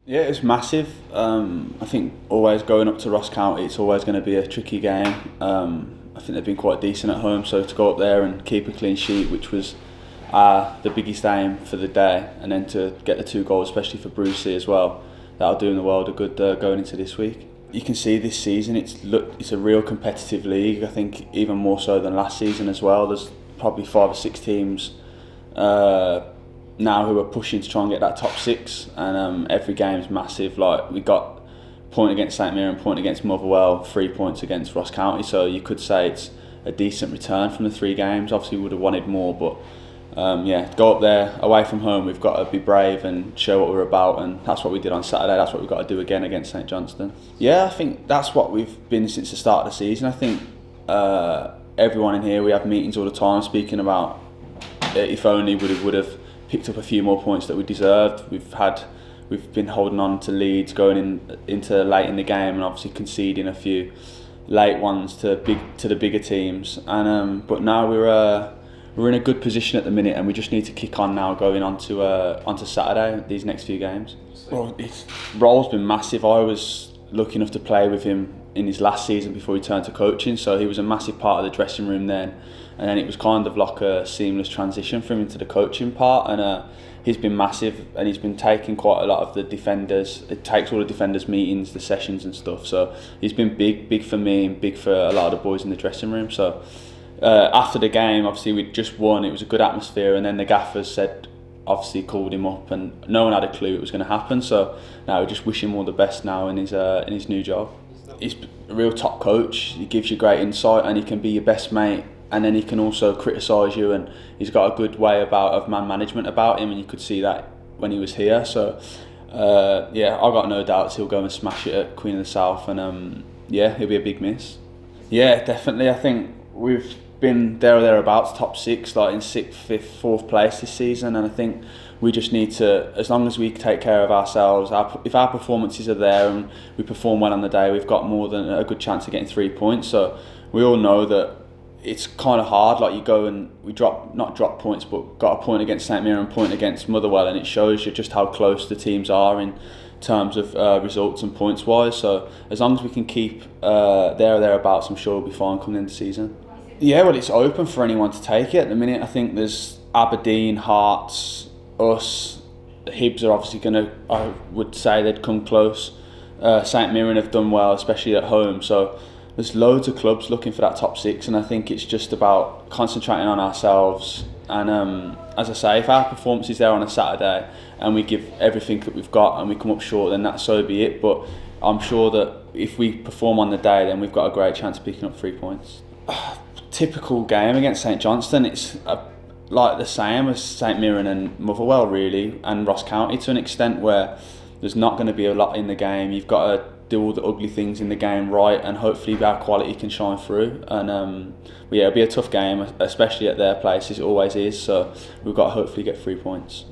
Yeah, it's massive. I think always going up to Ross County, it's always going to be a tricky game. I think they've been quite decent at home, so to go up there and keep a clean sheet, which was the biggest aim for the day, and then to get the 2 goals, especially for Brucey as well, that'll do in the world of good going into this week. You can see this season it's a real competitive league. I think even more so than last season as well. There's probably 5 or 6 teams now who are pushing to try and get that top 6, and every game's massive. Like, we got point against St Mirren, point against Motherwell, 3 points against Ross County, so you could say it's a decent return from the 3 games. Obviously we would have wanted more, but go up there away from home, we've got to be brave and show what we're about, and that's what we did on Saturday. That's what we've got to do again against St Johnstone. Yeah, I think that's what we've been since the start of the season. I think everyone in here, we have meetings all the time speaking about if only would have picked up a few more points that we deserved. We've been holding on to leads going into late in the game, and obviously conceding a few late ones to the bigger teams. And but now we're in a good position at the minute, and we just need to kick on now going onto Saturday, these next few games. Well, his role's been massive. I was lucky enough to play with him in his last season before he turned to coaching, so he was a massive part of the dressing room then, and then it was kind of like a seamless transition for him into the coaching part, and he's been massive, and he's been taking quite a lot of the defenders. It takes all the defenders' meetings, the sessions and stuff, so he's been big for me and big for a lot of the boys in the dressing room. So after the game, obviously we'd just won, it was a good atmosphere, and then the gaffers obviously called him up, and no one had a clue it was going to happen, so now we just wish him all the best now in his new job. He's a real top coach. He gives you great insight, and he can be your best mate, and then he can also criticise you, and he's got a good way of man management about him, and you could see that when he was here. So I've got no doubts he'll go and smash it at Queen of the South, and he'll be a big miss. Yeah, definitely. I think we've been there or thereabouts, top 6, like in 6th, 5th, 4th place this season, and I think we just need to, as long as we take care of ourselves, if our performances are there and we perform well on the day, we've got more than a good chance of getting 3 points. So we all know that it's kind of hard, like you go and we not drop points, but got a point against St Mirren and point against Motherwell, and it shows you just how close the teams are in terms of results and points wise. So as long as we can keep there or thereabouts, I'm sure we'll be fine coming into the season. Yeah, well, it's open for anyone to take it at the minute. I think there's Aberdeen, Hearts, us, Hibs are obviously I would say they'd come close. St Mirren have done well, especially at home. So there's loads of clubs looking for that top 6, and I think it's just about concentrating on ourselves. And as I say, if our performance is there on a Saturday and we give everything that we've got and we come up short, then that's so be it. But I'm sure that if we perform on the day, then we've got a great chance of picking up 3 points. Typical game against St Johnstone, it's like the same as St Mirren and Motherwell really, and Ross County to an extent, where there's not going to be a lot in the game. You've got to do all the ugly things in the game right, and hopefully our quality can shine through. And it'll be a tough game, especially at their place, as it always is, so we've got to hopefully get 3 points.